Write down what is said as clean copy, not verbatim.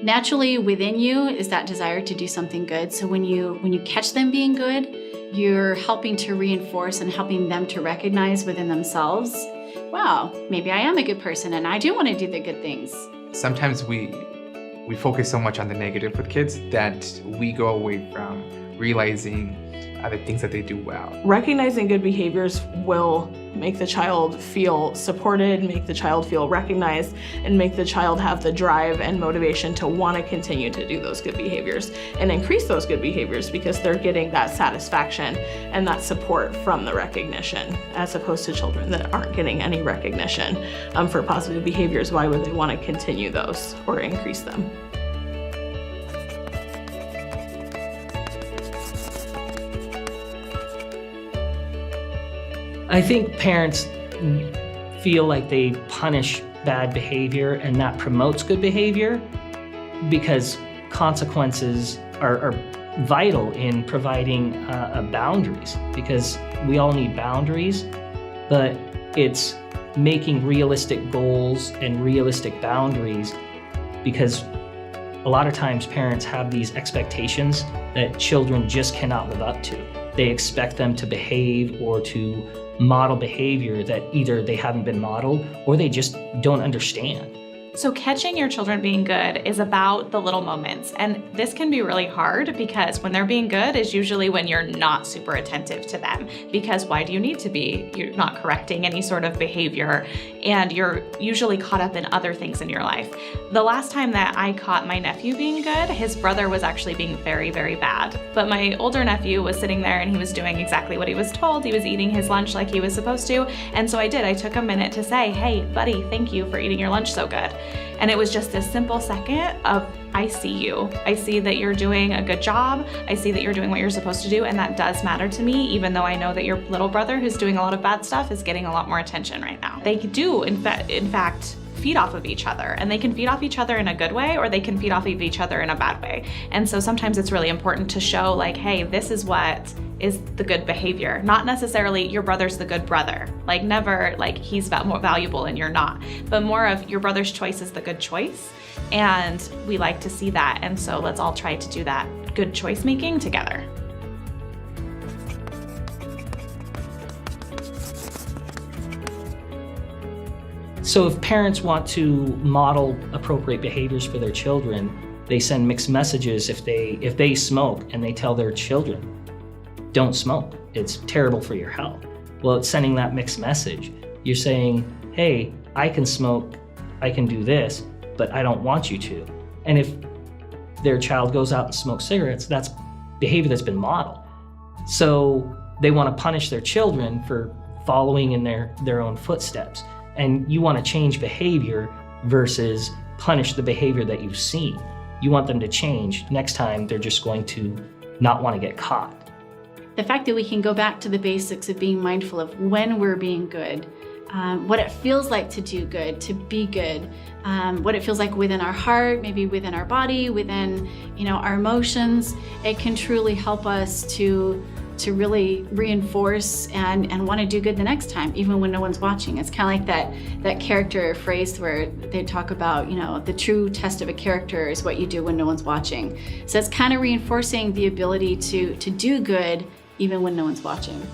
naturally within you is that desire to do something good. So when you catch them being good, you're helping to reinforce and helping them to recognize within themselves, wow, maybe I am a good person and I do want to do the good things. Sometimes we focus so much on the negative with kids that we go away from realizing the things that they do well. Recognizing good behaviors will make the child feel supported, make the child feel recognized, and make the child have the drive and motivation to want to continue to do those good behaviors and increase those good behaviors because they're getting that satisfaction and that support from the recognition, as opposed to children that aren't getting any recognition for positive behaviors. Why would they want to continue those or increase them? I think parents feel like they punish bad behavior and that promotes good behavior because consequences are vital in providing boundaries, because we all need boundaries, but it's making realistic goals and realistic boundaries, because a lot of times parents have these expectations that children just cannot live up to. They expect them to behave or to model behavior that either they haven't been modeled or they just don't understand. So catching your children being good is about the little moments. And this can be really hard because when they're being good is usually when you're not super attentive to them. Because why do you need to be? You're not correcting any sort of behavior and you're usually caught up in other things in your life. The last time that I caught my nephew being good, his brother was actually being very, very bad. But my older nephew was sitting there and he was doing exactly what he was told. He was eating his lunch like he was supposed to. And so I did. I took a minute to say, hey, buddy, thank you for eating your lunch so good. And it was just this simple second of, I see you. I see that you're doing a good job. I see that you're doing what you're supposed to do. And that does matter to me, even though I know that your little brother who's doing a lot of bad stuff is getting a lot more attention right now. They do, in fact, feed off of each other, and they can feed off each other in a good way or they can feed off of each other in a bad way. And so sometimes it's really important to show like, hey, this is what is the good behavior. Not necessarily your brother's the good brother. Like never like he's more valuable and you're not, but more of your brother's choice is the good choice. And we like to see that. And so let's all try to do that good choice making together. So if parents want to model appropriate behaviors for their children, they send mixed messages. If they smoke and they tell their children, don't smoke, it's terrible for your health. Well, it's sending that mixed message. You're saying, hey, I can smoke, I can do this, but I don't want you to. And if their child goes out and smokes cigarettes, that's behavior that's been modeled. So they want to punish their children for following in their own footsteps. And you want to change behavior versus punish the behavior that you've seen. You want them to change. Next time, they're just going to not want to get caught. The fact that we can go back to the basics of being mindful of when we're being good, what it feels like to do good, to be good, what it feels like within our heart, maybe within our body, within our emotions, it can truly help us to really reinforce and want to do good the next time, even when no one's watching. It's kind of like that character phrase where they talk about, the true test of a character is what you do when no one's watching. So it's kind of reinforcing the ability to do good even when no one's watching.